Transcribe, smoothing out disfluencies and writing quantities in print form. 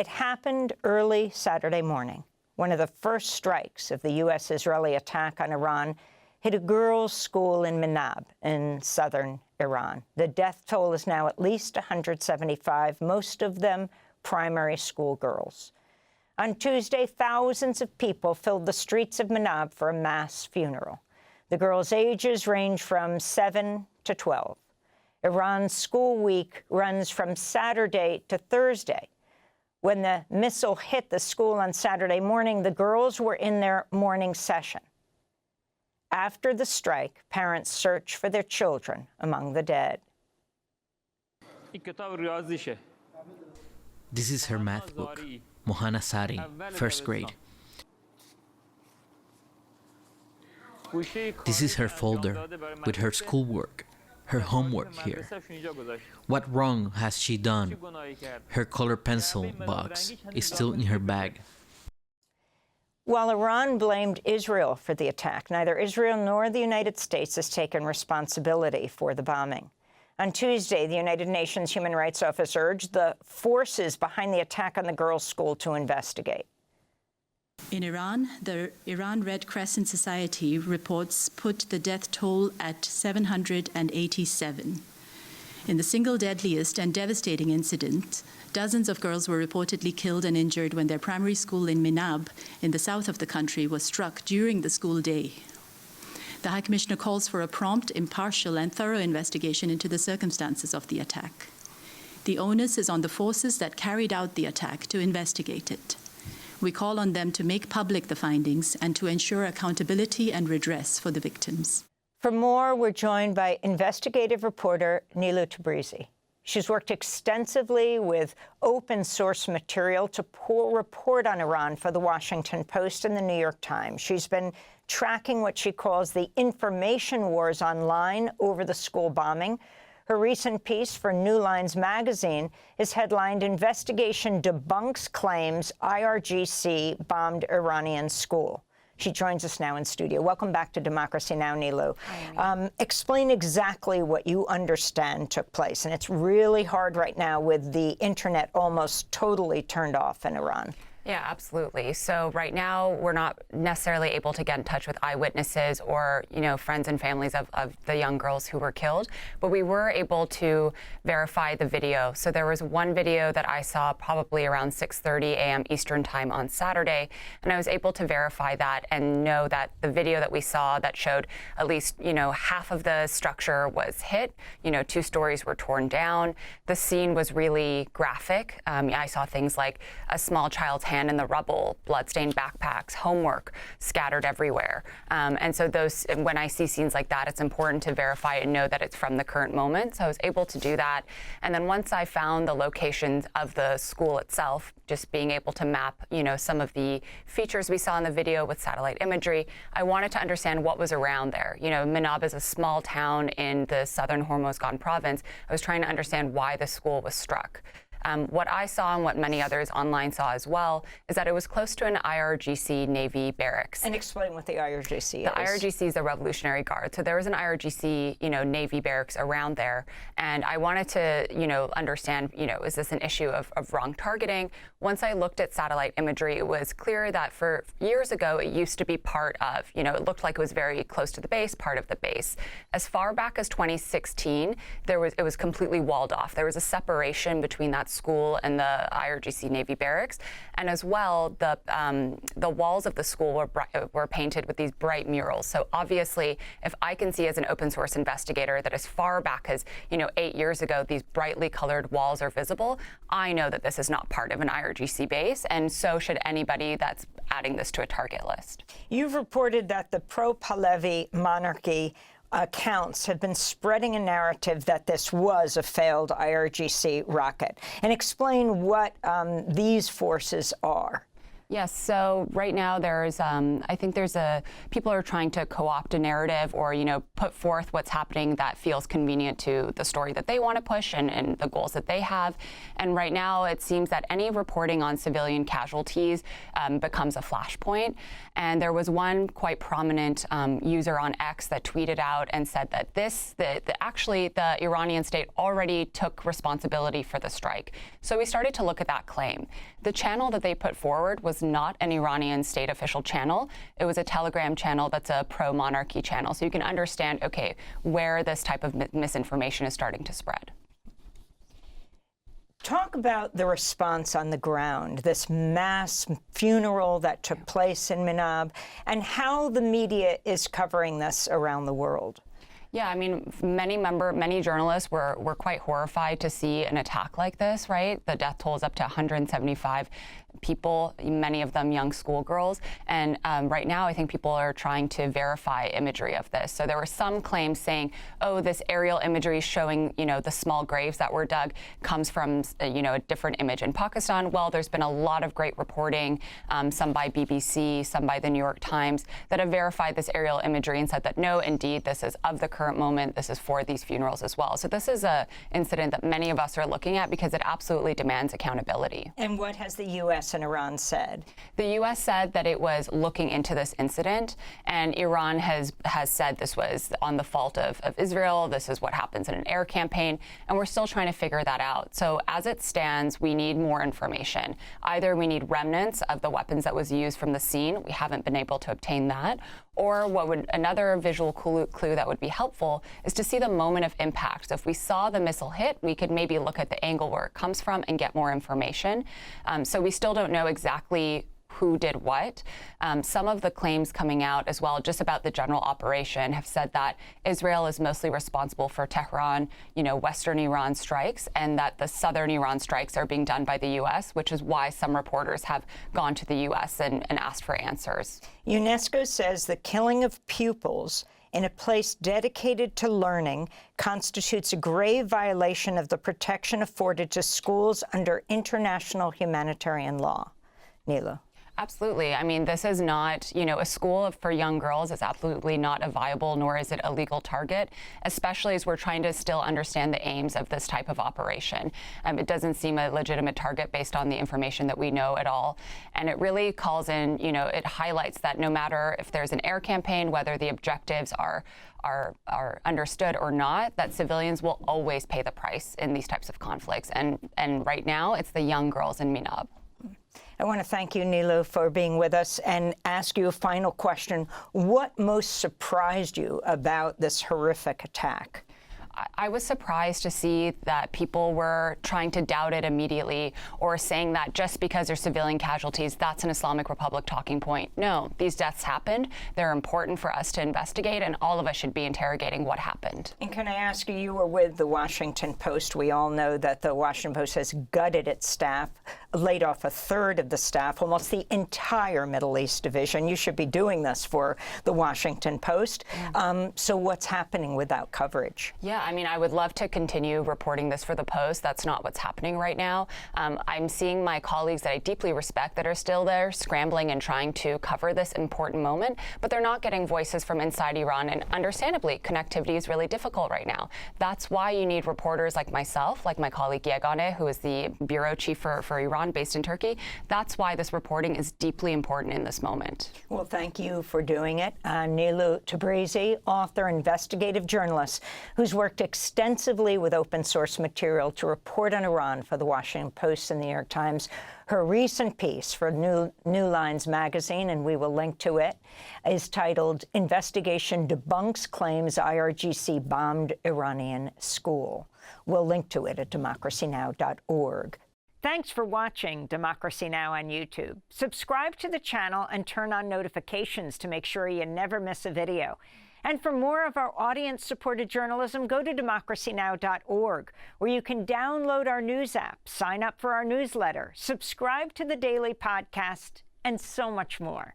It happened early Saturday morning. One of the first strikes of the U.S.-Israeli attack on Iran hit a girls' school in Minab in southern Iran. The death toll is now at least 175, most of them primary school girls. On Tuesday, thousands of people filled the streets of Minab for a mass funeral. The girls' ages range from 7 to 12. Iran's school week runs from Saturday to Thursday. When the missile hit the school on Saturday morning, the girls were in their morning session. After the strike, parents search for their children among the dead. This is her math book, Mohana Sari, first grade. This is her folder with her schoolwork, her homework here. What wrong has she done? Her color pencil box is still in her bag. While Iran blamed Israel for the attack, neither Israel nor the United States has taken responsibility for the bombing. On Tuesday, the United Nations Human Rights Office urged the forces behind the attack on the girls' school to investigate. In Iran, the Iran Red Crescent Society reports put the death toll at 787. In the single deadliest and devastating incident, dozens of girls were reportedly killed and injured when their primary school in Minab, in the south of the country, was struck during the school day. The High Commissioner calls for a prompt, impartial, and thorough investigation into the circumstances of the attack. The onus is on the forces that carried out the attack to investigate it. We call on them to make public the findings and to ensure accountability and redress for the victims. For more, we're joined by investigative reporter Nilo Tabrizy. She's worked extensively with open-source material to report on Iran for The Washington Post and The New York Times. She's been tracking what she calls the information wars online over the school bombing. Her recent piece for New Lines magazine is headlined, "Investigation Debunks Claims IRGC Bombed Iranian School." She joins us now in studio. Welcome back to Democracy Now!, Nilo. Explain exactly what you understand took place. And it's really hard right now with the internet almost totally turned off in Iran. Yeah, absolutely. So right now, we're not necessarily able to get in touch with eyewitnesses or, friends and families of the young girls who were killed, but we were able to verify the video. So there was one video that I saw probably around 6:30 a.m. Eastern time on Saturday, and I was able to verify that and know that the video that we saw that showed at least, half of the structure was hit, 2 stories were torn down. The scene was really graphic. I saw things like a small child's hand in the rubble, bloodstained backpacks, homework scattered everywhere. And so when I see scenes like that, it's important to verify and know that it's from the current moment. So I was able to do that. And then once I found the locations of the school itself, just being able to map, some of the features we saw in the video with satellite imagery, I wanted to understand what was around there. Minab is a small town in the southern Hormozgan province. I was trying to understand why the school was struck. What I saw and what many others online saw as well is that it was close to an IRGC Navy barracks. And explain what the IRGC is. The IRGC is the Revolutionary Guard. So there was an IRGC, Navy barracks around there. And I wanted to, understand, is this an issue of wrong targeting? Once I looked at satellite imagery, it was clear that for years ago, it used to be part of, it looked like it was very close to the base, part of the base. As far back as 2016, it was completely walled off. There was a separation between that school and the IRGC Navy barracks, and as well, the walls of the school were painted with these bright murals. So obviously, if I can see as an open source investigator that as far back as 8 years ago, these brightly colored walls are visible, I know that this is not part of an IRGC base, and so should anybody that's adding this to a target list. You've reported that the pro-Pahlavi monarchy accounts have been spreading a narrative that this was a failed IRGC rocket. And explain what these forces are. Yes, so right now there's, I think people are trying to co-opt a narrative or, put forth what's happening that feels convenient to the story that they want to push and the goals that they have. And right now it seems that any reporting on civilian casualties becomes a flashpoint. And there was one quite prominent user on X that tweeted out and said that actually the Iranian state already took responsibility for the strike. So we started to look at that claim. The channel that they put forward was not an Iranian state official channel. It was a Telegram channel that's a pro-monarchy channel. So you can understand, okay, where this type of misinformation is starting to spread. Talk about the response on the ground, this mass funeral that took place in Minab, and how the media is covering this around the world. Yeah, I mean, many journalists were quite horrified to see an attack like this, right? The death toll is up to 175 people, many of them young schoolgirls. And right now, I think people are trying to verify imagery of this. So there were some claims saying, oh, this aerial imagery showing, the small graves that were dug comes from, a different image in Pakistan. Well, there's been a lot of great reporting, some by BBC, some by the New York Times, that have verified this aerial imagery and said that, no, indeed, this is of the current moment. This is for these funerals as well. So this is an incident that many of us are looking at because it absolutely demands accountability. And what has the U.S. and Iran said? The U.S. said that it was looking into this incident, and Iran has said this was on the fault of Israel. This is what happens in an air campaign, and we're still trying to figure that out. So as it stands, we need more information. Either we need remnants of the weapons that was used from the scene. We haven't been able to obtain that. Or another visual clue that would be helpful is to see the moment of impact. So if we saw the missile hit, we could maybe look at the angle where it comes from and get more information. So we still don't know exactly who did what. Some of the claims coming out as well, just about the general operation, have said that Israel is mostly responsible for Tehran, Western Iran strikes, and that the southern Iran strikes are being done by the U.S., which is why some reporters have gone to the U.S. and asked for answers. UNESCO says the killing of pupils in a place dedicated to learning constitutes a grave violation of the protection afforded to schools under international humanitarian law. Nilo. Absolutely. I mean, this is not, a school for young girls is absolutely not a viable, nor is it a legal target, especially as we're trying to still understand the aims of this type of operation. It doesn't seem a legitimate target based on the information that we know at all. And it really calls in, it highlights that no matter if there's an air campaign, whether the objectives are understood or not, that civilians will always pay the price in these types of conflicts. And right now, it's the young girls in Minab. I want to thank you, Nilo, for being with us and ask you a final question. What most surprised you about this horrific attack? I was surprised to see that people were trying to doubt it immediately or saying that just because there's civilian casualties, that's an Islamic Republic talking point. No, these deaths happened. They're important for us to investigate, and all of us should be interrogating what happened. And can I ask you, you were with the Washington Post. We all know that the Washington Post has gutted its staff, laid off a third of the staff, almost the entire Middle East division. You should be doing this for the Washington Post. So what's happening without coverage? Yeah, I mean, I would love to continue reporting this for the Post. That's not what's happening right now. I'm seeing my colleagues that I deeply respect that are still there scrambling and trying to cover this important moment, but they're not getting voices from inside Iran. And understandably, connectivity is really difficult right now. That's why you need reporters like myself, like my colleague Yegane, who is the bureau chief for Iran based in Turkey. That's why this reporting is deeply important in this moment. Well, thank you for doing it. Nilo Tabrizy, author, investigative journalist, who's worked extensively with open source material to report on Iran for the Washington Post and the New York Times. Her recent piece for New Lines magazine, and we will link to it, is titled "Investigation Debunks Claims IRGC Bombed Iranian School." We'll link to it at democracynow.org. Thanks for watching Democracy Now! On YouTube. Subscribe to the channel and turn on notifications to make sure you never miss a video. And for more of our audience-supported journalism, go to democracynow.org, where you can download our news app, sign up for our newsletter, subscribe to the daily podcast, and so much more.